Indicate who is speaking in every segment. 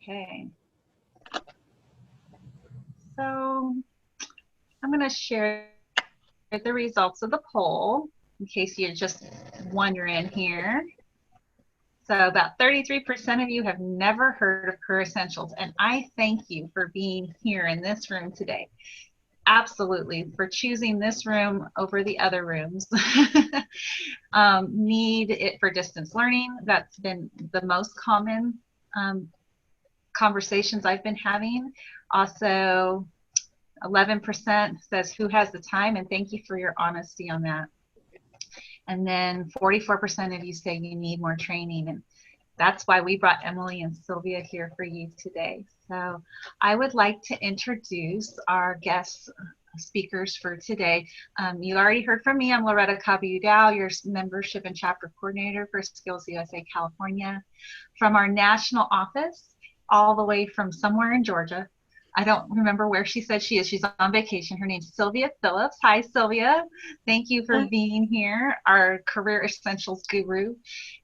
Speaker 1: Okay. So I'm going to share the results of the poll in case you're just wondering here. So about 33% of you have never heard of Career Essentials, and I thank you for being here in this room today. Absolutely, for choosing this room over the other rooms. Need it for distance learning. That's been the most common conversations I've been having. Also, 11% says who has the time, and thank you for your honesty on that. And then 44% of you say you need more training, and that's why we brought Emily and Sylvia here for you today. So I would like to introduce our guest speakers for today. You already heard from me. I'm Loretta Caballudao, your membership and chapter coordinator for Skills USA California. From our national office, all the way from somewhere in Georgia. I don't remember where she said she is. She's on vacation. Her name's Sylvia Phillips. Hi, Sylvia. Thank you for being here, our Career Essentials guru.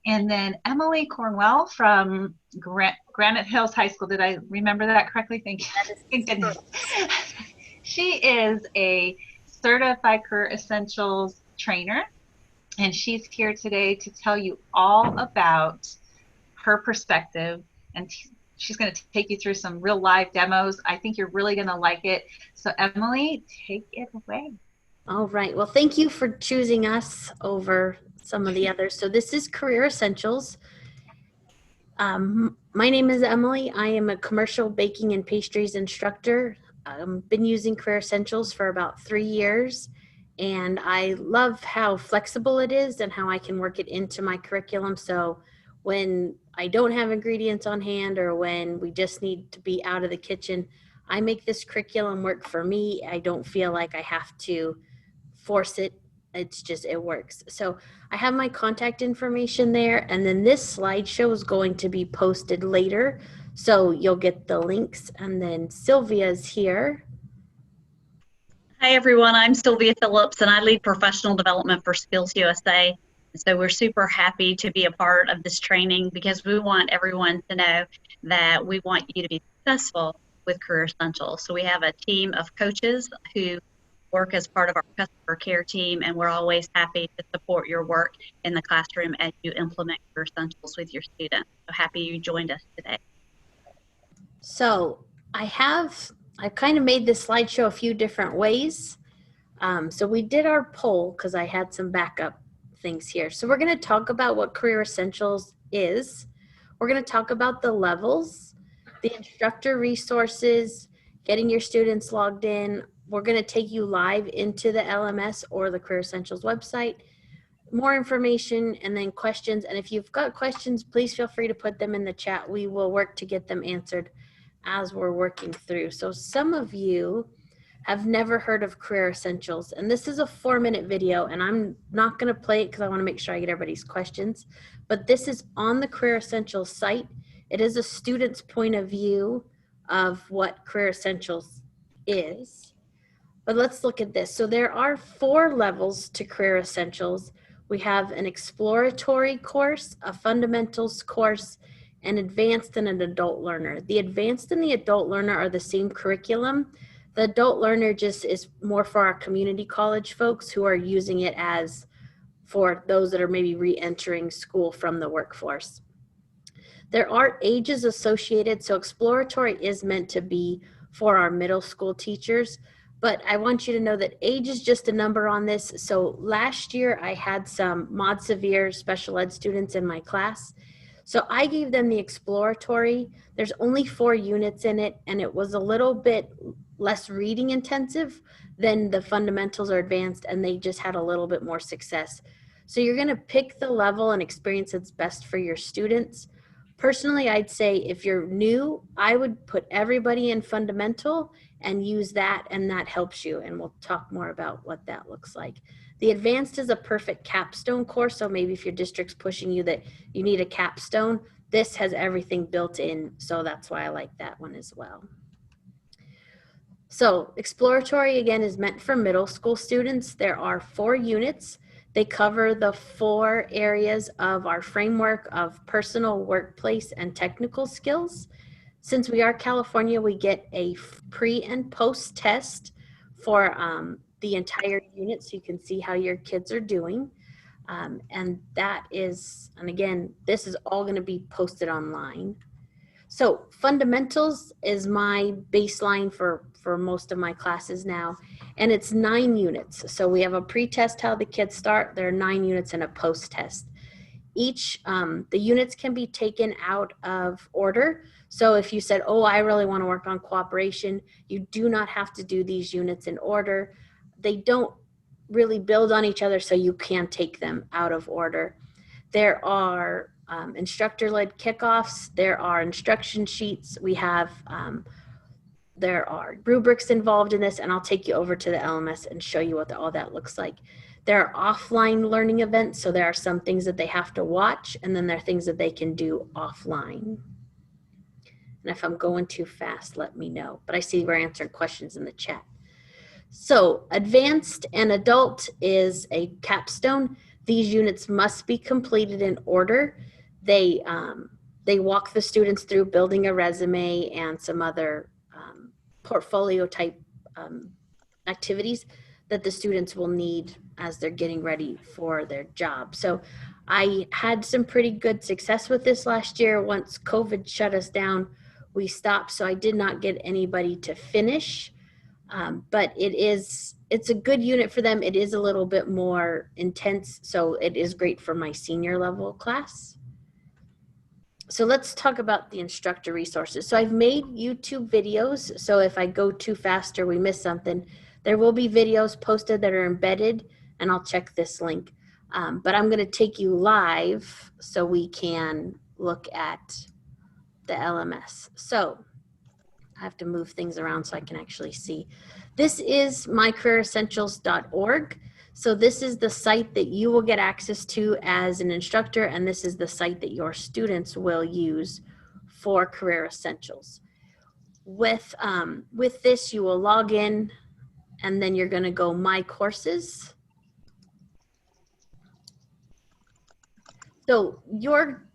Speaker 1: And then Emily Cornwell from Granite Hills High School. Did I remember that correctly? Thank you. Thank goodness. She is a certified Career Essentials trainer, and she's here today to tell you all about her perspective, and she's going to take you through some real live demos. I think you're really going to like it. So Emily, take it away.
Speaker 2: All right. Well, thank you for choosing us over some of the others. So this is Career Essentials. My name is Emily. I am a commercial baking and pastries instructor. I've been using Career Essentials for about 3 years, and I love how flexible it is and how I can work it into my curriculum. So when I don't have ingredients on hand or when we just need to be out of the kitchen, I make this curriculum work for me. I don't feel like I have to force it. It's just, it works. So I have my contact information there, and then this slideshow is going to be posted later. So you'll get the links, and then Sylvia's here.
Speaker 3: Hi everyone, I'm Sylvia Phillips and I lead professional development for Skills USA. So we're super happy to be a part of this training because we want everyone to know that we want you to be successful with Career Essentials. So we have a team of coaches who work as part of our customer care team, and we're always happy to support your work in the classroom as you implement Career Essentials with your students. So happy you joined us today.
Speaker 2: So I've kind of made this slideshow a few different ways. So we did our poll because I had some backup things here. So we're going to talk about what Career Essentials is. We're going to talk about the levels, the instructor resources, getting your students logged in. We're going to take you live into the LMS or the Career Essentials website, more information, and then questions. And if you've got questions, please feel free to put them in the chat. We will work to get them answered as we're working through. So some of you have never heard of Career Essentials, and this is a 4-minute video, and I'm not going to play it because I want to make sure I get everybody's questions, but this is on the Career Essentials site. It is a student's point of view of what Career Essentials is. But let's look at this. So there are 4 levels to Career Essentials. We have an exploratory course, a fundamentals course, an advanced, and an adult learner. The advanced and the adult learner are the same curriculum. The adult learner just is more for our community college folks who are using it as for those that are maybe re-entering school from the workforce. There are ages associated, so exploratory is meant to be for our middle school teachers, but I want you to know that age is just a number on this. So last year I had some mod severe special ed students in my class. So I gave them the exploratory. There's only 4 units in it, and it was a little bit less reading intensive than the fundamentals or advanced, and they just had a little bit more success. So you're going to pick the level and experience that's best for your students. Personally, I'd say if you're new, I would put everybody in fundamental and use that, and that helps you. And we'll talk more about what that looks like. The advanced is a perfect capstone course. So maybe if your district's pushing you that you need a capstone, this has everything built in. So that's why I like that one as well. So exploratory, again, is meant for middle school students. There are 4 units. They cover the 4 areas of our framework of personal, workplace, and technical skills. Since we are California, we get a pre and post test for the entire unit, so you can see how your kids are doing. And that is, and again, this is all going to be posted online. So fundamentals is my baseline for most of my classes now, and it's 9 units. So we have a pre-test how the kids start. There are 9 units and a post-test. Each, the units can be taken out of order. So if you said, oh, I really want to work on cooperation, you do not have to do these units in order. They don't really build on each other, so you can take them out of order. There are instructor-led kickoffs. There are instruction sheets. We have, there are rubrics involved in this, and I'll take you over to the LMS and show you what all that looks like. There are offline learning events, so there are some things that they have to watch, and then there are things that they can do offline. And if I'm going too fast, let me know. But I see we're answering questions in the chat. So advanced and adult is a capstone. These units must be completed in order. They walk the students through building a resume and some other portfolio type activities that the students will need as they're getting ready for their job. So I had some pretty good success with this last year. Once COVID shut us down, we stopped, so I did not get anybody to finish. But it's a good unit for them. It is a little bit more intense, so it is great for my senior level class. So let's talk about the instructor resources. So I've made YouTube videos, so if I go too fast or we miss something, there will be videos posted that are embedded, and I'll check this link. But I'm gonna take you live so we can look at the LMS. So I have to move things around so I can actually see. This is mycareeressentials.org. So this is the site that you will get access to as an instructor, and this is the site that your students will use for Career Essentials. With this, you will log in, and then you're going to go My Courses. So your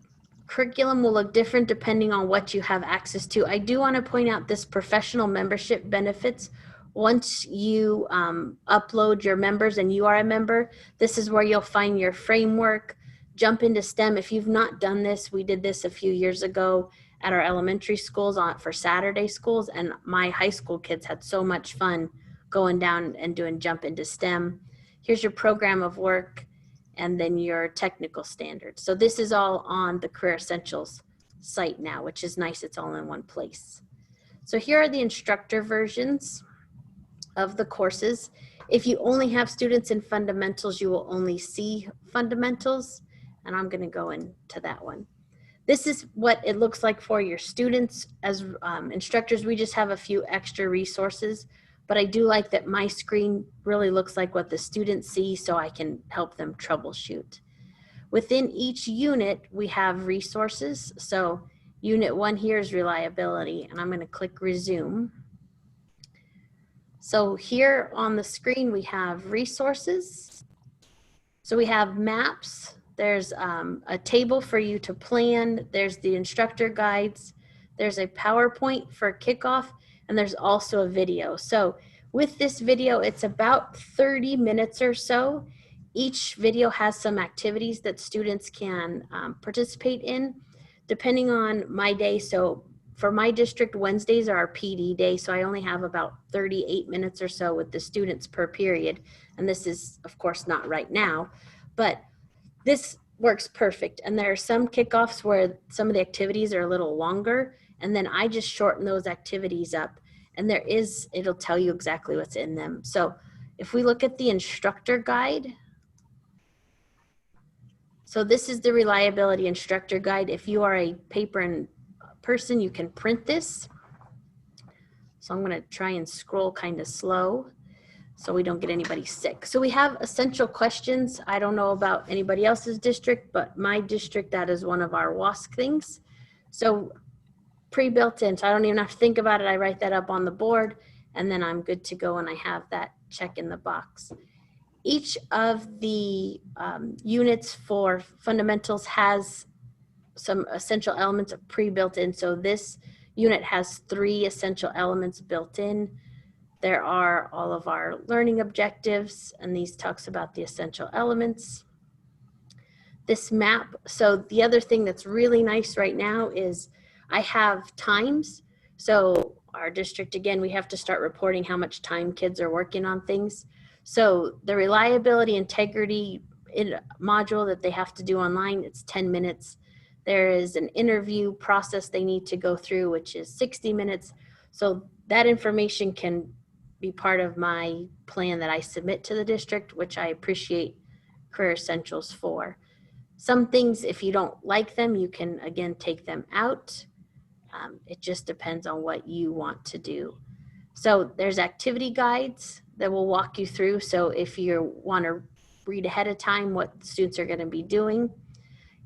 Speaker 2: curriculum will look different depending on what you have access to. I do want to point out this professional membership benefits. Once you upload your members and you are a member, this is where you'll find your framework, jump into STEM. If you've not done this, we did this a few years ago at our elementary schools for Saturday schools, and my high school kids had so much fun going down and doing jump into STEM. Here's your program of work, and then your technical standards. So this is all on the Career Essentials site now, which is nice. It's all in one place. So here are the instructor versions of the courses. If you only have students in fundamentals, you will only see fundamentals, and I'm going to go into that one. This is what it looks like for your students. As instructors, we just have a few extra resources, but I do like that my screen really looks like what the students see, so I can help them troubleshoot. Within each unit, we have resources. So unit 1 here is reliability, and I'm going to click resume. So here on the screen, we have resources. So we have maps. There's a table for you to plan. There's the instructor guides. There's a PowerPoint for kickoff, and there's also a video. So with this video, it's about 30 minutes or so. Each video has some activities that students can participate in, depending on my day. So for my district, Wednesdays are our PD day, so I only have about 38 minutes or so with the students per period. And this is, of course, not right now, but this works perfect. And there are some kickoffs where some of the activities are a little longer, and then I just shorten those activities up. And it'll tell you exactly what's in them. So if we look at the instructor guide, so this is the reliability instructor guide. If you are a paper and person, you can print this. So I'm going to try and scroll kind of slow so we don't get anybody sick. So we have essential questions. I don't know about anybody else's district, but my district, that is one of our WASC things. So pre-built in, so I don't even have to think about it. I write that up on the board, and then I'm good to go, and I have that check in the box. Each of the units for fundamentals has some essential elements of pre-built in. So this unit has 3 essential elements built in. There are all of our learning objectives, and these talks about the essential elements. This map, so the other thing that's really nice right now is I have times. So our district, again, we have to start reporting how much time kids are working on things. So the reliability integrity module that they have to do online, it's 10 minutes. There is an interview process they need to go through, which is 60 minutes. So that information can be part of my plan that I submit to the district, which I appreciate Career Essentials for. Some things, if you don't like them, you can, again, take them out. It just depends on what you want to do. So there's activity guides that will walk you through. So if you want to read ahead of time what students are going to be doing.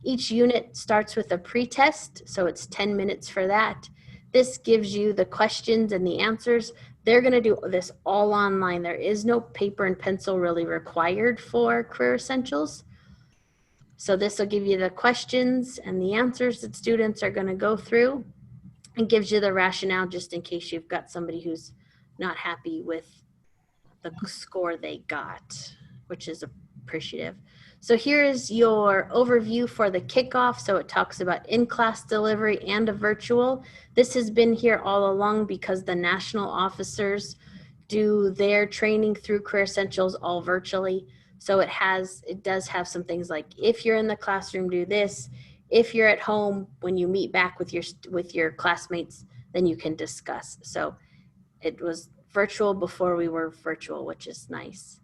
Speaker 2: Each unit starts with a pretest, so it's 10 minutes for that. This gives you the questions and the answers. They're going to do this all online. There is no paper and pencil really required for Career Essentials. So this will give you the questions and the answers that students are going to go through, and gives you the rationale just in case you've got somebody who's not happy with the score they got, which is appreciative. So here is your overview for the kickoff. So it talks about in-class delivery and a virtual. This has been here all along because the national officers do their training through Career Essentials all virtually. So it does have some things like, if you're in the classroom, do this. If you're at home, when you meet back with your classmates, then you can discuss. So it was virtual before we were virtual, which is nice.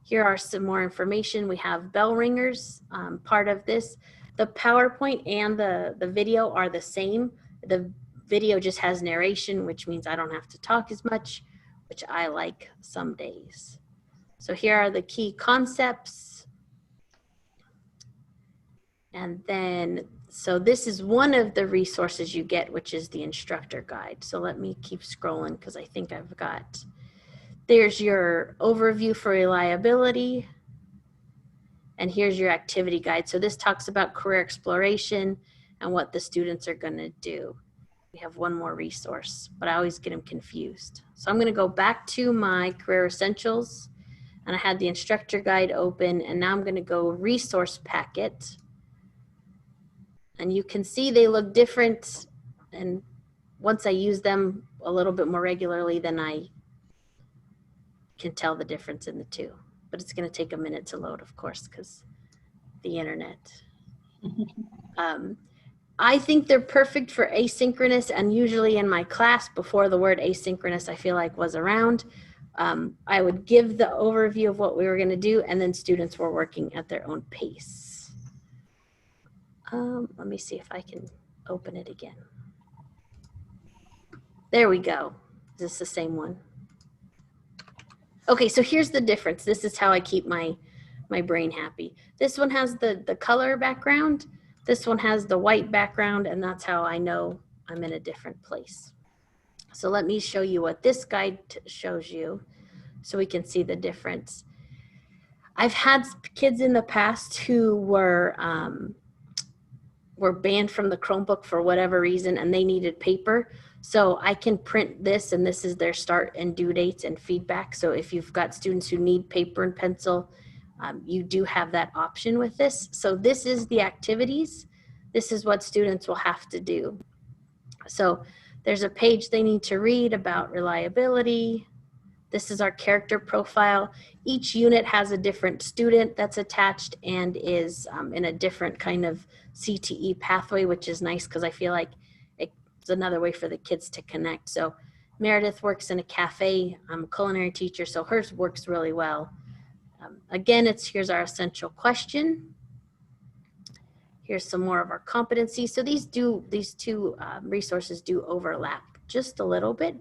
Speaker 2: Here are some more information. We have bell ringers, part of this. The PowerPoint and the video are the same. The video just has narration, which means I don't have to talk as much, which I like some days. So here are the key concepts. And then, so this is one of the resources you get, which is the instructor guide. So let me keep scrolling because I think I've got, there's your overview for reliability. And here's your activity guide. So this talks about career exploration and what the students are going to do. We have one more resource, but I always get them confused. So I'm going to go back to my Career Essentials, and I had the instructor guide open, and now I'm going to go resource packet. And you can see they look different, and once I use them a little bit more regularly, then I can tell the difference in the two. But it's going to take a minute to load, of course, because the internet. I think they're perfect for asynchronous, and usually in my class, before the word asynchronous I feel like was around, I would give the overview of what we were going to do, and then students were working at their own pace. Let me see if I can open it again. There we go. Is this the same one? Okay, so here's the difference. This is how I keep my brain happy. This one has the color background. This one has the white background, and that's how I know I'm in a different place. So let me show you what this guide shows you so we can see the difference. I've had kids in the past who were banned from the Chromebook for whatever reason, and they needed paper. So I can print this, and this is their start and due dates and feedback. So if you've got students who need paper and pencil, you do have that option with this. So this is the activities. This is what students will have to do. So there's a page they need to read about reliability. This is our character profile. Each unit has a different student that's attached and is in a different kind of CTE pathway, which is nice because I feel like it's another way for the kids to connect. So Meredith works in a cafe. I'm a culinary teacher, so hers works really well. Again, here's our essential question. Here's some more of our competencies. So these two resources do overlap just a little bit,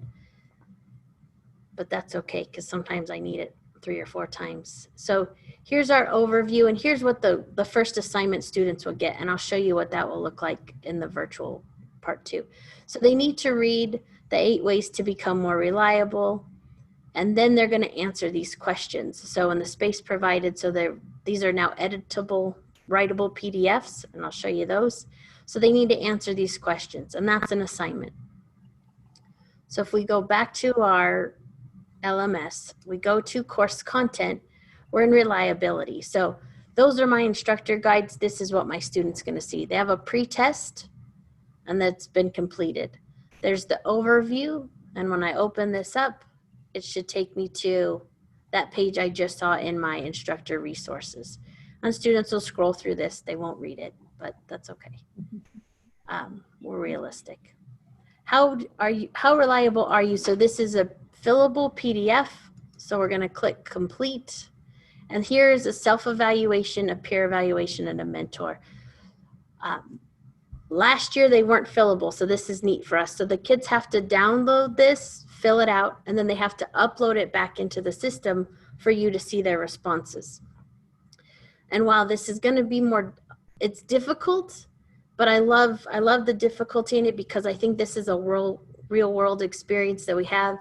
Speaker 2: but that's okay because sometimes I need it 3 or 4 times. So here's our overview, and here's what the first assignment students will get, and I'll show you what that will look like in the virtual part 2. So they need to read the 8 ways to become more reliable, and then they're going to answer these questions. So in the space provided, so these are now editable, writable PDFs, and I'll show you those. So they need to answer these questions, and that's an assignment. So if we go back to our LMS, we go to course content, we're in reliability. So those are my instructor guides. This is what my student's going to see. They have a pre-test and that's been completed. There's the overview. And when I open this up, it should take me to that page I just saw in my instructor resources. And students will scroll through this. They won't read it, but that's okay. We're realistic. How reliable are you? So this is a fillable PDF. So we're going to click complete. And here's a self-evaluation, a peer evaluation, and a mentor. Last year they weren't fillable, so this is neat for us. So the kids have to download this, fill it out, and then they have to upload it back into the system for you to see their responses. And while this is going to be it's difficult, but I love the difficulty in it because I think this is a real world experience that we have.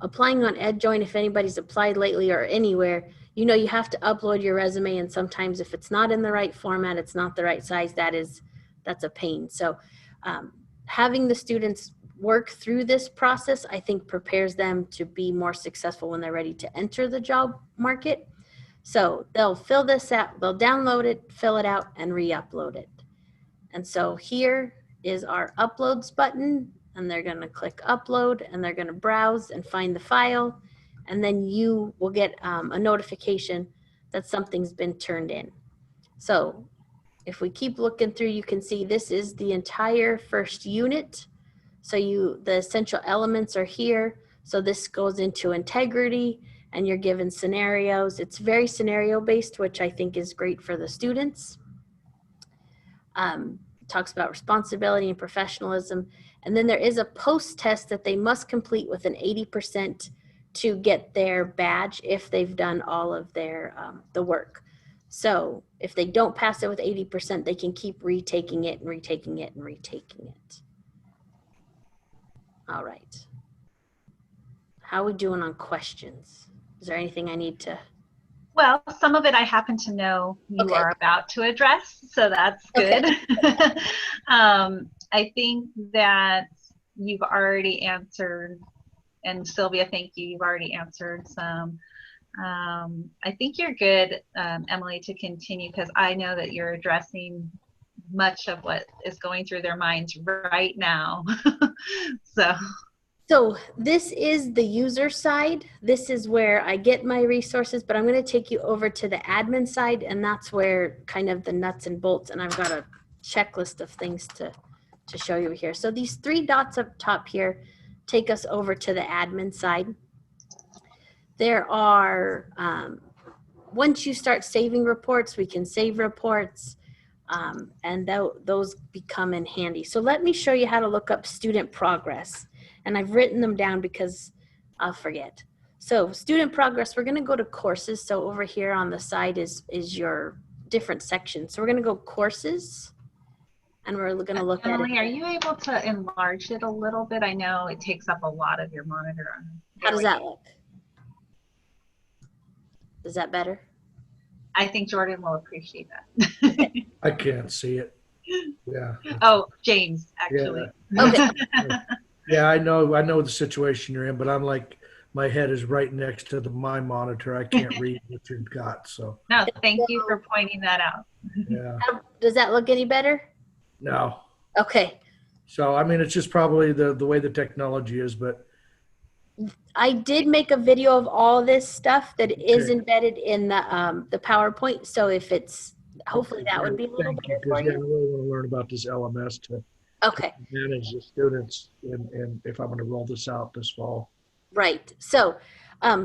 Speaker 2: Applying on EdJoin, if anybody's applied lately or anywhere, you know you have to upload your resume, and sometimes if it's not in the right format, it's not the right size, that's a pain. So having the students work through this process, I think prepares them to be more successful when they're ready to enter the job market. So they'll fill this out, they'll download it, fill it out, and re-upload it. And so here is our uploads button, and they're going to click upload, and they're going to browse and find the file, and then you will get a notification that something's been turned in. So if we keep looking through, you can see this is the entire first unit. So the essential elements are here. So this goes into integrity, and you're given scenarios. It's very scenario based, which I think is great for the students. Talks about responsibility and professionalism. And then there is a post test that they must complete with an 80% to get their badge if they've done all of their the work. So if they don't pass it with 80%, they can keep retaking it and retaking it and retaking it. All right. How are we doing on questions? Is there anything I need to?
Speaker 1: Well, some of it I happen to know you are about to address, so that's good. Okay. I think that you've already answered, and Sylvia, thank you, you've already answered some. I think you're good, Emily, to continue, because I know that you're addressing much of what is going through their minds right now.
Speaker 2: So this is the user side. This is where I get my resources, but I'm going to take you over to the admin side, and that's where kind of the nuts and bolts, and I've got a checklist of things to show you here. So these 3 dots up top here take us over to the admin side. There are, once you start saving reports, we can save reports, and those become in handy. So let me show you how to look up student progress. And I've written them down because I'll forget. So student progress, we're going to go to courses. So over here on the side is your different sections. So we're going to go courses, and we're going to look
Speaker 1: Emily,
Speaker 2: at it.
Speaker 1: Are you able to enlarge it a little bit? I know it takes up a lot of your monitor.
Speaker 2: How does that look? Is that better?
Speaker 1: I think Jordan will appreciate that.
Speaker 4: I can't see it. Yeah.
Speaker 1: Oh, James, actually.
Speaker 4: Yeah.
Speaker 2: Okay.
Speaker 4: Yeah, I know the situation you're in, but I'm like, my head is right next to my monitor. I can't read what you've got. So
Speaker 1: no, thank you for pointing that out.
Speaker 4: Yeah.
Speaker 2: Does that look any better?
Speaker 4: No.
Speaker 2: Okay.
Speaker 4: So I mean, it's just probably the way the technology is, but
Speaker 2: I did make a video of all this stuff that is embedded in the PowerPoint. So if it's, hopefully that would be a little better for you.
Speaker 4: Yeah, I really want to learn about this LMS to manage the students and if I'm going to roll this out this fall.
Speaker 2: Right. So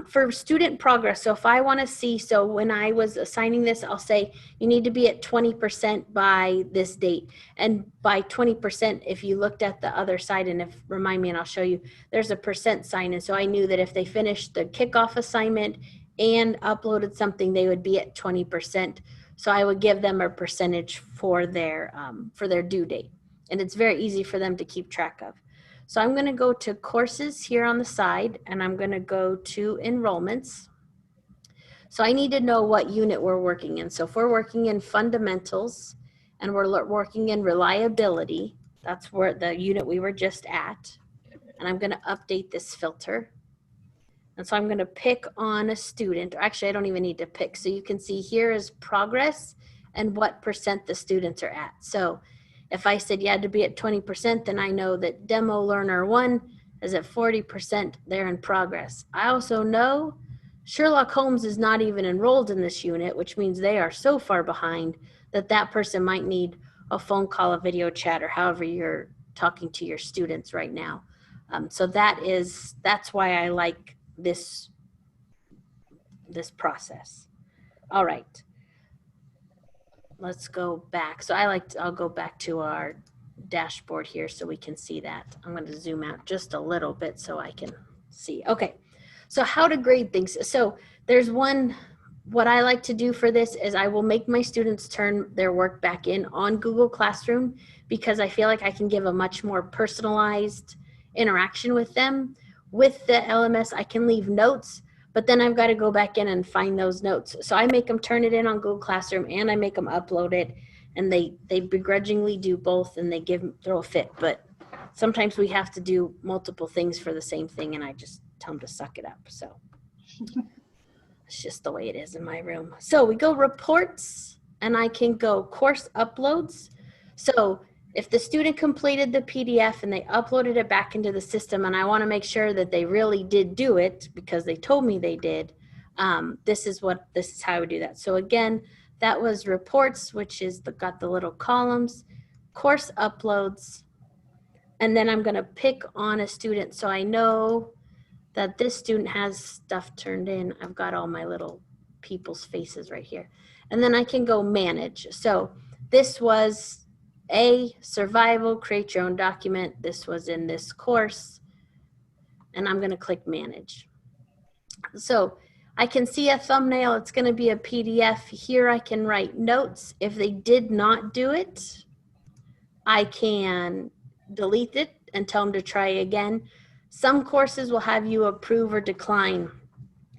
Speaker 2: for student progress, so if I want to see, so when I was assigning this, I'll say you need to be at 20% by this date. And by 20%, if you looked at the other side, and remind me and I'll show you, there's a percent sign. And so I knew that if they finished the kickoff assignment and uploaded something, they would be at 20%. So I would give them a percentage for their due date. And it's very easy for them to keep track of. So I'm going to go to courses here on the side, and I'm going to go to enrollments. So I need to know what unit we're working in. So if we're working in fundamentals and we're working in reliability, that's where the unit we were just at. and I'm going to update this filter. And so I'm going to pick on a student, or actually I don't even need to pick. So you can see here is progress and what % the students are at. So if I said you had to be at 20%, then I know that demo learner 1 is at 40%, they're in progress. I also know Sherlock Holmes is not even enrolled in this unit, which means they are so far behind that that person might need a phone call, a video chat, or however you're talking to your students right now. So that's why I like this process. All right, let's go back. So I'll go back to our dashboard here so we can see that. I'm going to zoom out just a little bit so I can see. Okay, so how to grade things. So there's what I like to do for this is I will make my students turn their work back in on Google Classroom, because I feel like I can give a much more personalized interaction with them. With the LMS, I can leave notes, but then I've got to go back in and find those notes. So I make them turn it in on Google Classroom, and I make them upload it, and they begrudgingly do both, and they throw a fit. But sometimes we have to do multiple things for the same thing, and I just tell them to suck it up. So it's just the way it is in my room. So we go reports, and I can go course uploads. So if the student completed the PDF and they uploaded it back into the system, and I want to make sure that they really did do it because they told me they did, this is how we do that. So again, that was reports, which is got the little columns, course uploads, and then I'm going to pick on a student. So I know that this student has stuff turned in. I've got all my little people's faces right here. And then I can go manage. So this was survival, create your own document. This was in this course, and I'm going to click manage. So I can see a thumbnail. It's going to be a PDF. Here I can write notes. If they did not do it, I can delete it and tell them to try again. Some courses will have you approve or decline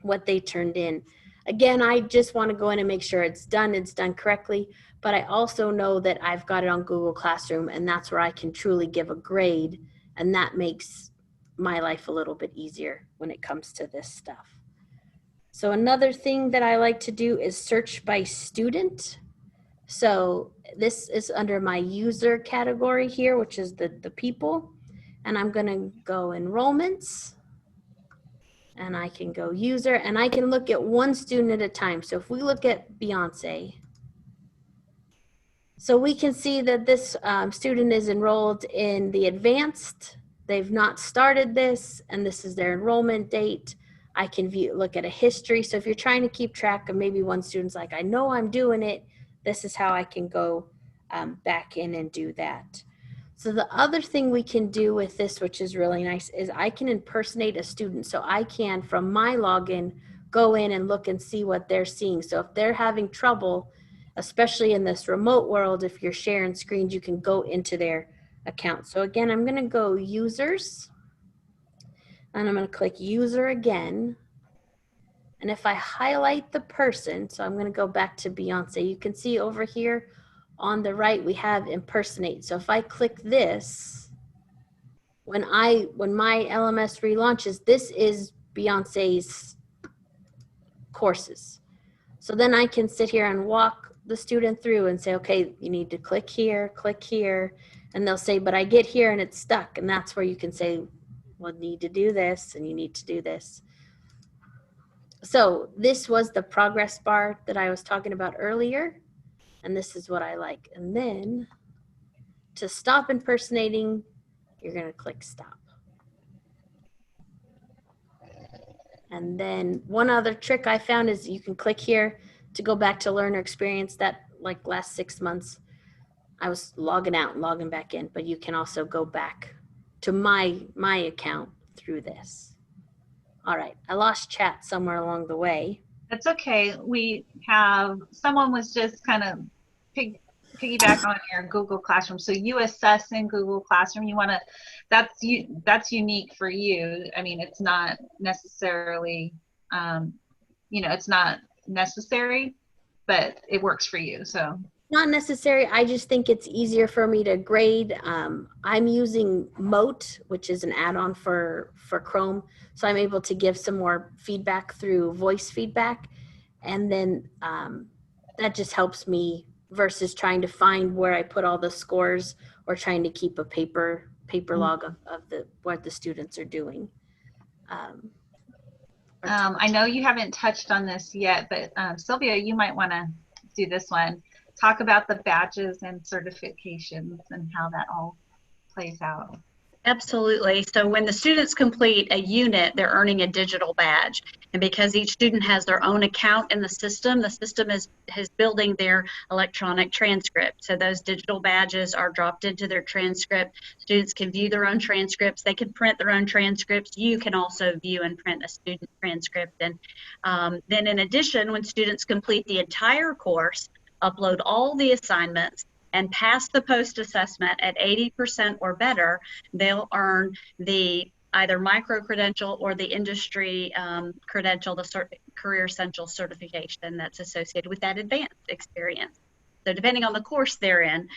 Speaker 2: what they turned in. Again, I just want to go in and make sure it's done correctly, but I also know that I've got it on Google Classroom, and that's where I can truly give a grade, and that makes my life a little bit easier when it comes to this stuff. So another thing that I like to do is search by student. So this is under my user category here, which is the people, and I'm going to go enrollments. And I can go user, and I can look at one student at a time. So if we look at Beyonce, so we can see that this student is enrolled in the advanced. They've not started this, and this is their enrollment date. I can look at a history. So if you're trying to keep track of maybe one student's like, I know I'm doing it, this is how I can go back in and do that. So the other thing we can do with this, which is really nice, is I can impersonate a student. So I can, from my login, go in and look and see what they're seeing. So if they're having trouble, especially in this remote world, if you're sharing screens, you can go into their account. So again, I'm going to go users, and I'm going to click user again. And if I highlight the person, so I'm going to go back to Beyonce, you can see over here on the right, we have impersonate. So if I click this, when my LMS relaunches, this is Beyonce's courses. So then I can sit here and walk the student through and say, okay, you need to click here, and they'll say, but I get here and it's stuck. And that's where you can say, well, you need to do this and you need to do this. So this was the progress bar that I was talking about earlier. And this is what I like. And then to stop impersonating, you're going to click stop. And then one other trick I found is you can click here to go back to learner experience. That like last 6 months, I was logging out and logging back in, but you can also go back to my account through this. All right, I lost chat somewhere along the way.
Speaker 1: That's okay. We have, someone was just kind of piggyback on your Google Classroom. So you assess in Google Classroom, you want to, that's unique for you. I mean, it's not necessarily, it's not necessary, but it works for you. So
Speaker 2: Not necessary. I just think it's easier for me to grade. I'm using Mote, which is an add-on for Chrome. So I'm able to give some more feedback through voice feedback. And then that just helps me versus trying to find where I put all the scores or trying to keep a paper log of what the students are doing.
Speaker 1: I know you haven't touched on this yet, but Sylvia, you might want to do this one. Talk about the badges and certifications and how that all plays out.
Speaker 3: Absolutely. So when the students complete a unit, they're earning a digital badge. And because each student has their own account in the system is building their electronic transcript. So those digital badges are dropped into their transcript. Students can view their own transcripts. They can print their own transcripts. You can also view and print a student transcript. And then in addition, when students complete the entire course, upload all the assignments, and pass the post-assessment at 80% or better, they'll earn the either micro-credential or the industry credential, the Career Essentials certification that's associated with that advanced experience. So depending on the course they're in,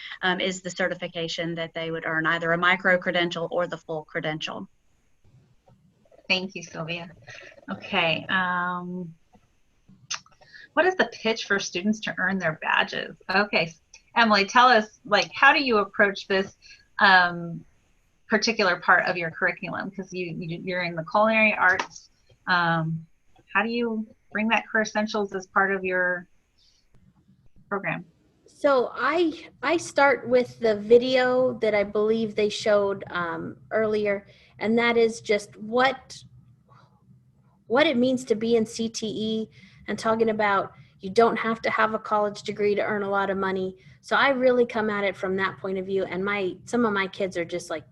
Speaker 3: is the certification that they would earn, either a micro-credential or the full credential.
Speaker 1: Thank you, Sylvia. Okay. What is the pitch for students to earn their badges? Okay. Emily, tell us, like, how do you approach this particular part of your curriculum? Because you're in the culinary arts. How do you bring that Career Essentials as part of your program?
Speaker 2: So I start with the video that I believe they showed earlier, and that is just what it means to be in CTE, and talking about you don't have to have a college degree to earn a lot of money. So I really come at it from that point of view. And some of my kids are just like,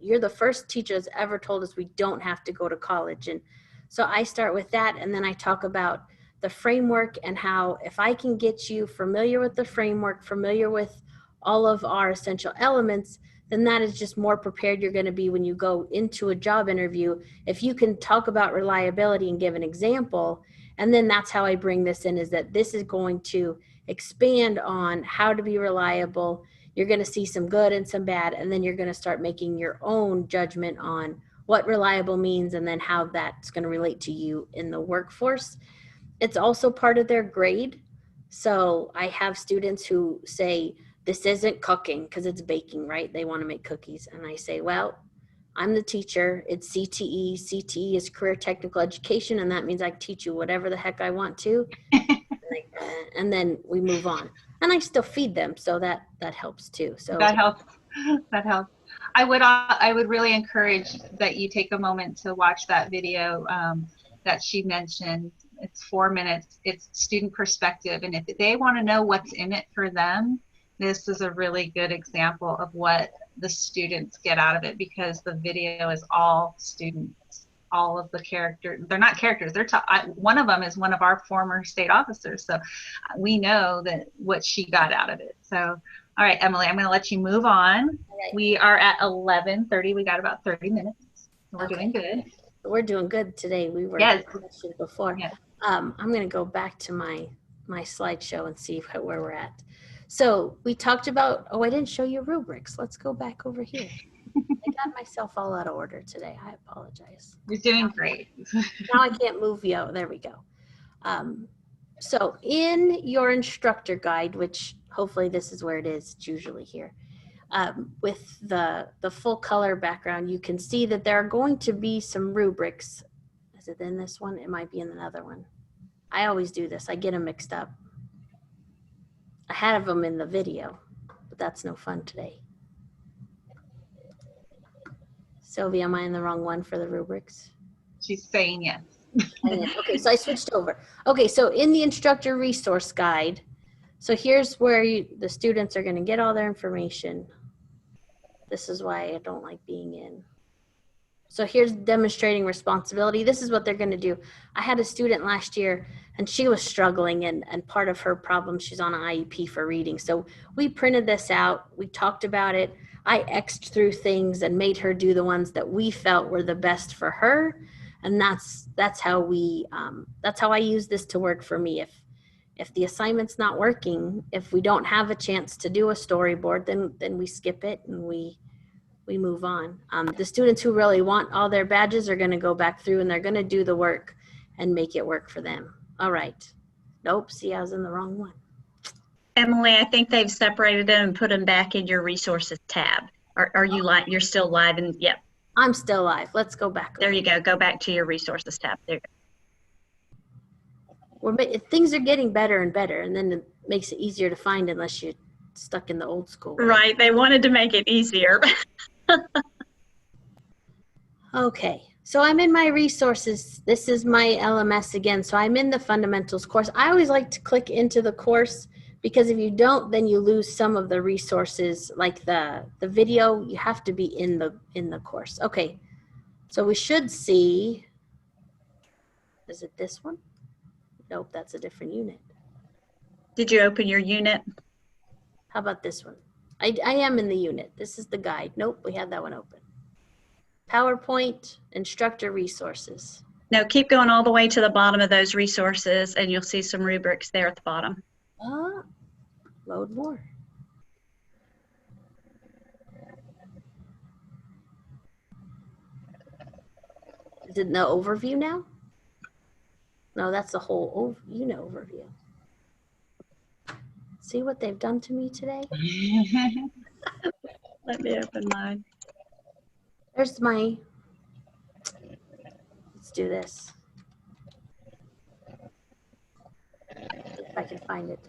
Speaker 2: you're the first teacher that's ever told us we don't have to go to college. And so I start with that. And then I talk about the framework and how if I can get you familiar with the framework, familiar with all of our essential elements, then that is just more prepared you're going to be when you go into a job interview. If you can talk about reliability and give an example, and then that's how I bring this in, is that this is going to expand on how to be reliable. You're going to see some good and some bad, and then you're going to start making your own judgment on what reliable means and then how that's going to relate to you in the workforce. It's also part of their grade. So I have students who say, this isn't cooking because it's baking, right? They want to make cookies. And I say, well, I'm the teacher. It's CTE. CTE is Career Technical Education, and that means I teach you whatever the heck I want to. And then we move on. And I still feed them, so that helps too. So
Speaker 1: that helps. That helps. I would really encourage that you take a moment to watch that video that she mentioned. It's 4 minutes. It's student perspective, and if they want to know what's in it for them, this is a really good example of what the students get out of it, because the video is all students, all of the characters. They're not characters. One of them is one of our former state officers. So we know that what she got out of it. So, all right, Emily, I'm going to let you move on. Right. We are at 11:30. We got about 30 minutes. So we're doing good.
Speaker 2: We're doing good today. We were before. Yes. I'm going to go back to my slideshow and see where we're at. So we talked about, I didn't show you rubrics. Let's go back over here. I got myself all out of order today. I apologize.
Speaker 1: You're doing great.
Speaker 2: Now I can't move you. There we go. So in your instructor guide, which hopefully this is where it is, it's usually here, with the full color background, you can see that there are going to be some rubrics. Is it in this one? It might be in another one. I always do this. I get them mixed up. I had them in the video, but that's no fun today. Sylvia, am I in the wrong one for the rubrics?
Speaker 1: She's saying yes.
Speaker 2: Okay, so I switched over. Okay, so in the instructor resource guide, so here's where the students are going to get all their information. This is why I don't like being in. So here's demonstrating responsibility. This is what they're going to do. I had a student last year, and she was struggling, and part of her problem, she's on an IEP for reading. So we printed this out. We talked about it. I X'd through things and made her do the ones that we felt were the best for her. And that's how I use this to work for me. If the assignment's not working, if we don't have a chance to do a storyboard, then we skip it and we move on. The students who really want all their badges are going to go back through and they're going to do the work and make it work for them. All right. Nope, see, I was in the wrong one.
Speaker 3: Emily, I think they've separated them and put them back in your resources tab. Are you live? You're still live? And yep.
Speaker 2: I'm still live. Let's go back.
Speaker 3: There you go. Go back to your resources tab. There you go.
Speaker 2: Things are getting better and better, and then it makes it easier to find unless you're stuck in the old school.
Speaker 3: Right. They wanted to make it easier.
Speaker 2: Okay. So I'm in my resources. This is my LMS again. So I'm in the fundamentals course. I always like to click into the course because if you don't, then you lose some of the resources like the video. You have to be in the course. Okay. So we should see, is it this one? Nope, that's a different unit.
Speaker 3: Did you open your unit?
Speaker 2: How about this one? I am in the unit. This is the guide. Nope, we had that one open. PowerPoint, Instructor Resources.
Speaker 3: No, keep going all the way to the bottom of those resources and you'll see some rubrics there at the bottom.
Speaker 2: Load more. Is it in the overview now? No, that's the whole unit overview. See what they've done to me today?
Speaker 3: Let me open mine.
Speaker 2: There's my, let's do this. If I can find it.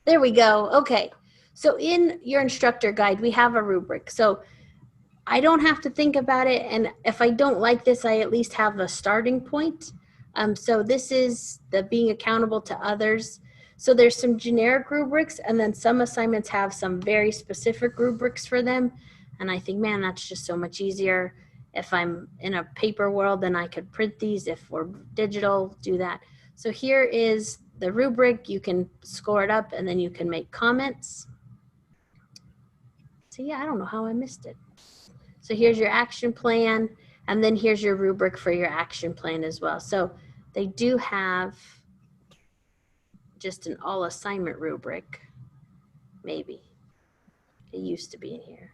Speaker 2: There we go. Okay. So in your instructor guide, we have a rubric. So I don't have to think about it. And if I don't like this, I at least have a starting point. So this is the being accountable to others. So there's some generic rubrics and then some assignments have some very specific rubrics for them. And I think, man, that's just so much easier. If I'm in a paper world, then I could print these. If we're digital, do that. So here is the rubric. You can score it up and then you can make comments. So yeah, I don't know how I missed it. So here's your action plan. And then here's your rubric for your action plan as well. So they do have just an all assignment rubric, maybe. It used to be in here.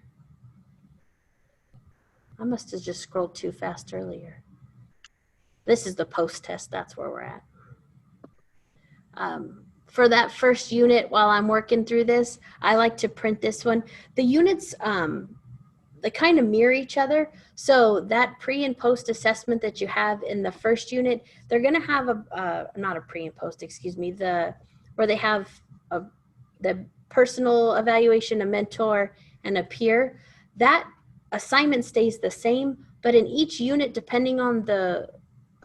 Speaker 2: I must have just scrolled too fast earlier. This is the post test, that's where we're at. For that first unit, while I'm working through this, I like to print this one. The units, they kind of mirror each other. So that pre and post assessment that you have in the first unit, they're gonna have not a pre and post, excuse me, where they have the personal evaluation, a mentor, and a peer. That assignment stays the same, but in each unit, depending on the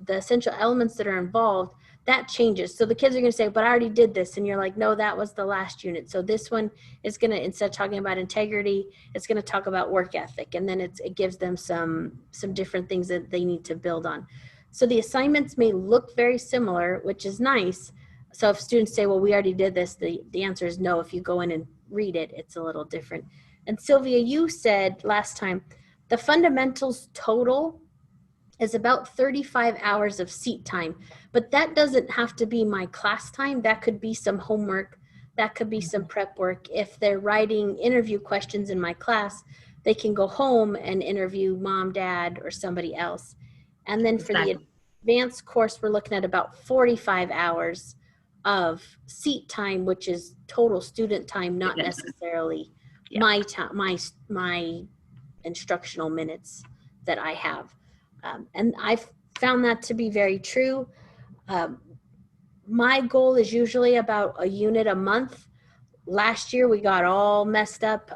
Speaker 2: essential elements that are involved, that changes. So the kids are going to say, but I already did this. And you're like, no, that was the last unit. So this one is going to, instead of talking about integrity, it's going to talk about work ethic. And then it gives them some different things that they need to build on. So the assignments may look very similar, which is nice. So if students say, well, we already did this, the answer is no. If you go in and read it, it's a little different. And Sylvia, you said last time, the fundamentals total is about 35 hours of seat time, but that doesn't have to be my class time. That could be some homework. That could be some prep work. If they're writing interview questions in my class, they can go home and interview mom, dad, or somebody else. And then for the advanced course, we're looking at about 45 hours of seat time, which is total student time, not necessarily my time, my instructional minutes that I have. And I've found that to be very true. My goal is usually about a unit a month. Last year, we got all messed up.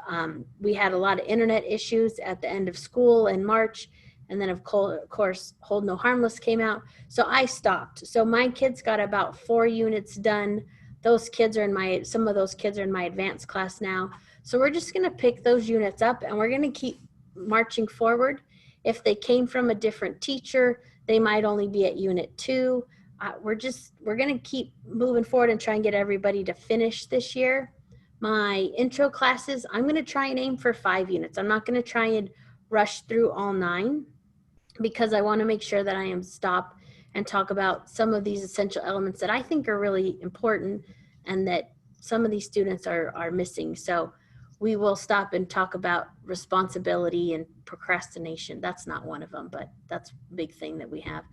Speaker 2: We had a lot of internet issues at the end of school in March. And then, of course, Hold No Harmless came out. So I stopped. So my kids got about 4 units done. Those kids are in some of those kids are in my advanced class now. So we're just going to pick those units up and we're going to keep marching forward. If they came from a different teacher, they might only be at unit 2. We're going to keep moving forward and try and get everybody to finish this year. My intro classes, I'm going to try and aim for 5 units. I'm not going to try and rush through all 9 because I want to make sure that I am stop and talk about some of these essential elements that I think are really important and that some of these students are missing. So we will stop and talk about responsibility and procrastination. That's not one of them, but that's a big thing that we have.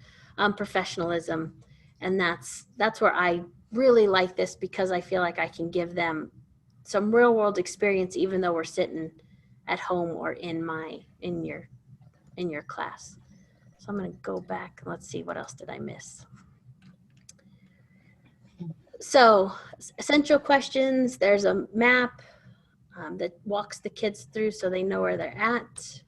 Speaker 2: Professionalism. And that's where I really like this, because I feel like I can give them some real world experience, even though we're sitting at home or in your class. So I'm going to go back and let's see, what else did I miss? So essential questions, there's a map that walks the kids through so they know where they're at.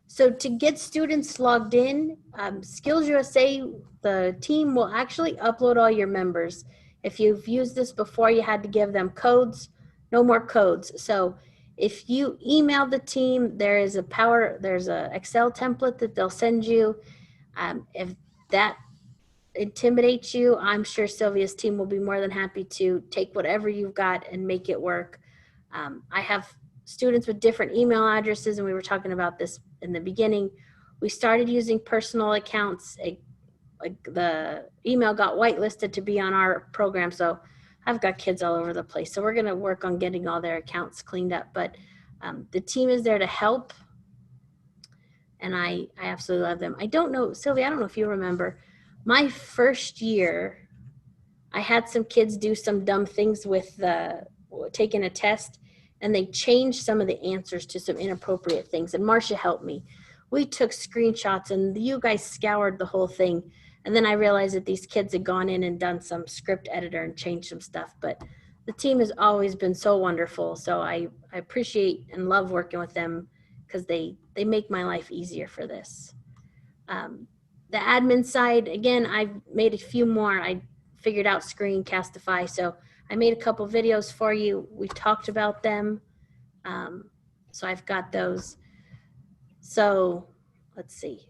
Speaker 2: So to get students logged in, Skills USA, the team will actually upload all your members. If you've used this before, you had to give them codes, no more codes. So if you email the team, there's a Excel template that they'll send you. If that intimidates you, I'm sure Sylvia's team will be more than happy to take whatever you've got and make it work. I have students with different email addresses, and we were talking about this in the beginning. We started using personal accounts. Like the email got whitelisted to be on our program, so I've got kids all over the place. So we're going to work on getting all their accounts cleaned up. But the team is there to help, and I absolutely love them. I don't know, Sylvia, I don't know if you remember, my first year, I had some kids do some dumb things with taking a test, and they changed some of the answers to some inappropriate things. And Marcia helped me. We took screenshots, and you guys scoured the whole thing. And then I realized that these kids had gone in and done some script editor and changed some stuff. But the team has always been so wonderful. So I appreciate and love working with them, because they make my life easier for this. The admin side, again, I've made a few more. I figured out Screencastify, so I made a couple videos for you. We talked about them. So I've got those. So let's see.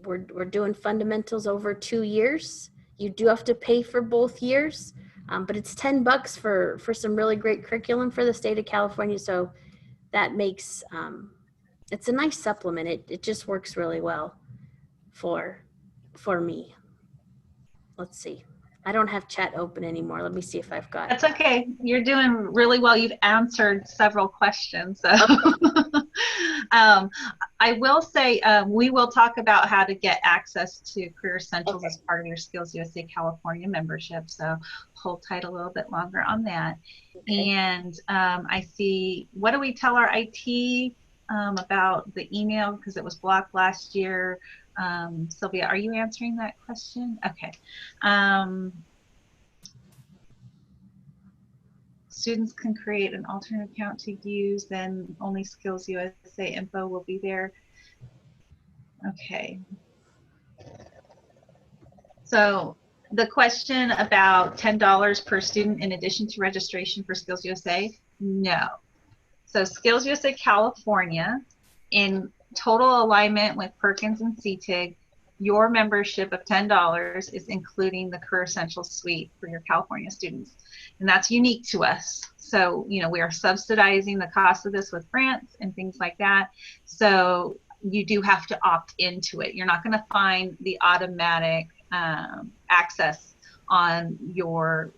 Speaker 2: We're doing fundamentals over 2 years. You do have to pay for both years, but it's $10 for some really great curriculum for the state of California. So that makes, it's a nice supplement. It just works really well for me. Let's see. I don't have chat open anymore. Let me see if I've got.
Speaker 1: That's okay. You're doing really well. You've answered several questions. So. I will say we will talk about how to get access to Career Essentials as part of your Skills USA California membership. So hold tight a little bit longer on that. Okay. And I see, what do we tell our IT about the email, because it was blocked last year? Sylvia, are you answering that question? Okay. Students can create an alternate account to use, then only Skills USA info will be there. Okay. So the question about $10 per student in addition to registration for Skills USA, no. So Skills USA California, in total alignment with Perkins and CTIG, your membership of $10 is including the Career Essentials Suite for your California students. And that's unique to us. So, you know, we are subsidizing the cost of this with grants and things like that. So you do have to opt into it. You're not going to find the automatic access on your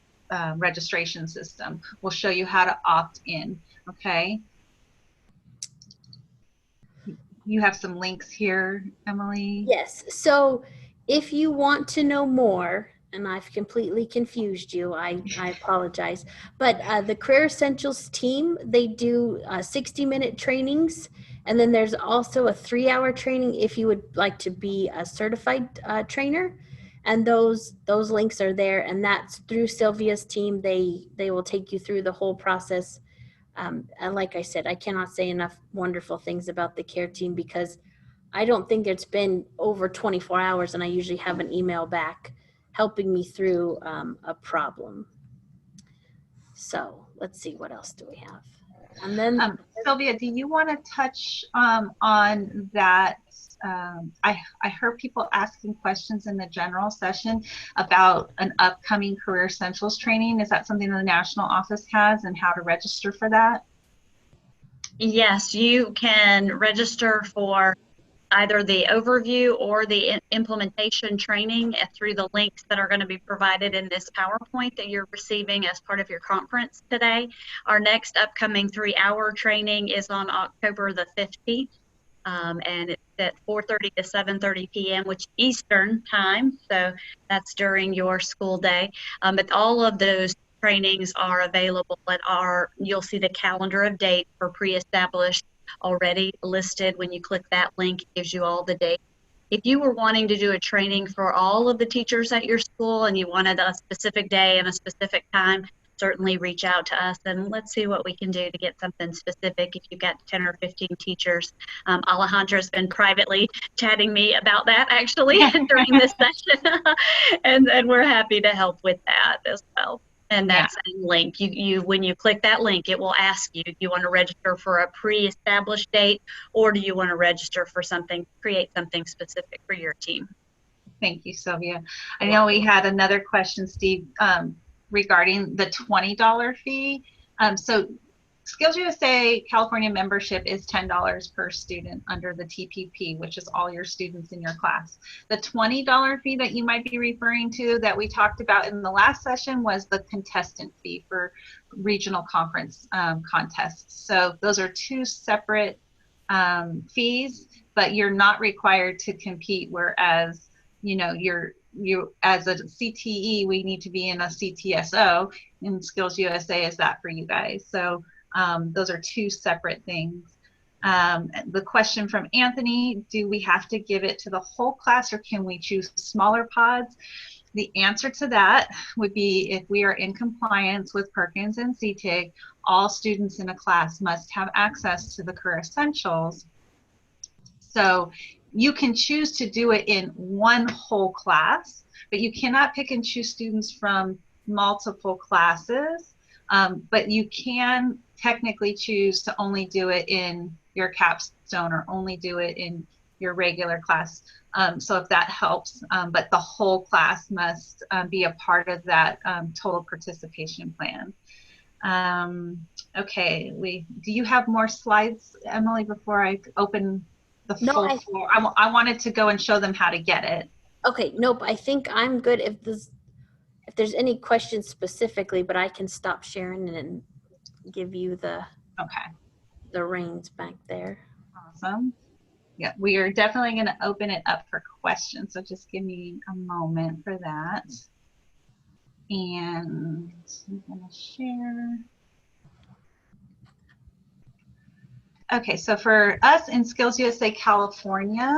Speaker 1: registration system. We'll show you how to opt in, okay? You have some links here, Emily?
Speaker 2: Yes. So if you want to know more, and I've completely confused you, I apologize, but the Career Essentials team, they do 60-minute trainings, and then there's also a 3-hour training if you would like to be a certified trainer, and those links are there, and that's through Sylvia's team. They will take you through the whole process. And like I said, I cannot say enough wonderful things about the care team, because I don't think it's been over 24 hours and I usually have an email back helping me through a problem. So let's see, what else do we have? And then
Speaker 1: Sylvia, do you want to touch on that? I heard people asking questions in the general session about an upcoming Career Essentials training. Is that something the national office has, and how to register for that?
Speaker 3: Yes, you can register for either the overview or the implementation training through the links that are going to be provided in this PowerPoint that you're receiving as part of your conference today. Our next upcoming 3-hour training is on October the 15th. And it's at 4:30 to 7:30 p.m., which Eastern time, so that's during your school day. But all of those trainings are available at you'll see the calendar of dates for pre-established already listed. When you click that link, it gives you all the dates. If you were wanting to do a training for all of the teachers at your school and you wanted a specific day and a specific time, certainly reach out to us and let's see what we can do to get something specific if you've got 10 or 15 teachers. Alejandra's been privately chatting me about that actually during this session, and we're happy to help with that as well. And that same link, when you click that link, it will ask you, do you want to register for a pre-established date, or do you want to register for create something specific for your team?
Speaker 1: Thank you, Sylvia. I know we had another question, Steve, regarding the $20 fee. So Skills USA California membership is $10 per student under the TPP, which is all your students in your class. The $20 fee that you might be referring to that we talked about in the last session was the contestant fee for regional conference contests. So those are two separate fees, but you're not required to compete, whereas you as a CTE, we need to be in a CTSO, and Skills USA is that for you guys. So those are two separate things. The question from Anthony, do we have to give it to the whole class or can we choose smaller pods? The answer to that would be, if we are in compliance with Perkins and CTIG, all students in a class must have access to the Career Essentials. So you can choose to do it in one whole class, but you cannot pick and choose students from multiple classes. But you can technically choose to only do it in your capstone or only do it in your regular class. So if that helps, but the whole class must be a part of that total participation plan. Okay, do you have more slides, Emily, before I open the full floor? I wanted to go and show them how to get it.
Speaker 2: Okay, nope, I think I'm good if there's any questions specifically, but I can stop sharing and give you the reins back there.
Speaker 1: Awesome. Yeah, we are definitely going to open it up for questions. So just give me a moment for that. And I'm going to share. Okay, so for us in Skills USA California,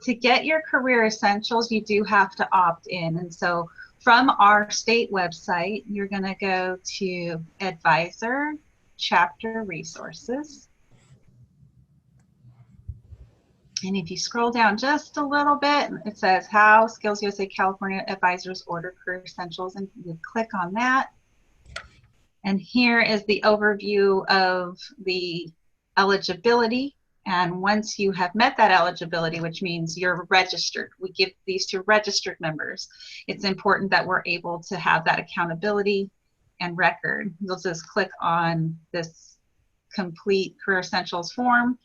Speaker 1: to get your Career Essentials, you do have to opt in. And so from our state website, you're going to go to Advisor Chapter Resources. And if you scroll down just a little bit, it says how Skills USA California advisors order Career Essentials, and you click on that. And here is the overview of the eligibility. And once you have met that eligibility, which means you're registered, we give these to registered members. It's important that we're able to have that accountability and record. You'll just click on this complete Career Essentials form.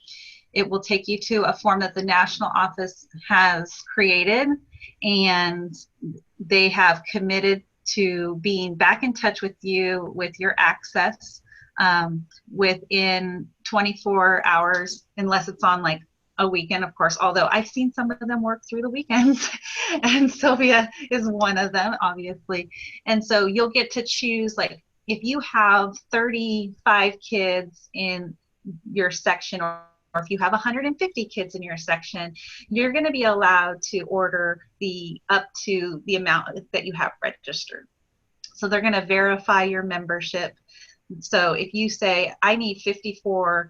Speaker 1: It will take you to a form that the national office has created, and they have committed to being back in touch with you with your access within 24 hours, unless it's on like a weekend, of course, although I've seen some of them work through the weekends and Sylvia is one of them, obviously. And so you'll get to choose, like, if you have 35 kids in your section, or if you have 150 kids in your section, you're going to be allowed to order up to the amount that you have registered. So they're going to verify your membership. So if you say, I need 54,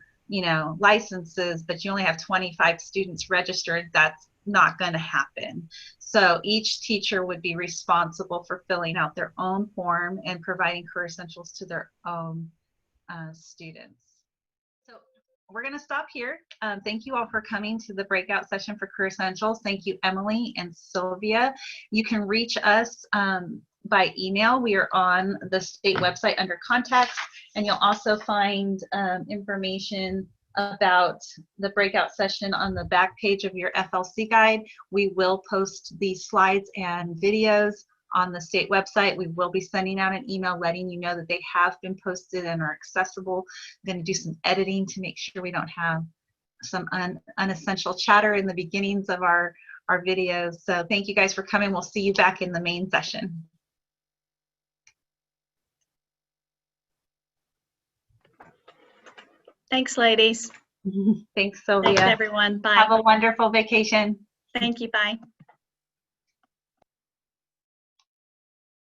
Speaker 1: licenses, but you only have 25 students registered, that's not going to happen. So each teacher would be responsible for filling out their own form and providing Career Essentials to their own students. So we're going to stop here. Thank you all for coming to the breakout session for Career Essentials. Thank you, Emily and Sylvia. You can reach us by email. We are on the state website under contacts, and you'll also find information about the breakout session on the back page of your FLC guide. We will post these slides and videos on the state website. We will be sending out an email letting you know that they have been posted and are accessible. I'm going to do some editing to make sure we don't have some unessential chatter in the beginnings of our videos. So thank you guys for coming. We'll see you back in the main session.
Speaker 3: Thanks, ladies.
Speaker 1: Thanks, Sylvia.
Speaker 3: Thanks, everyone. Bye.
Speaker 1: Have a wonderful vacation.
Speaker 3: Thank you. Bye.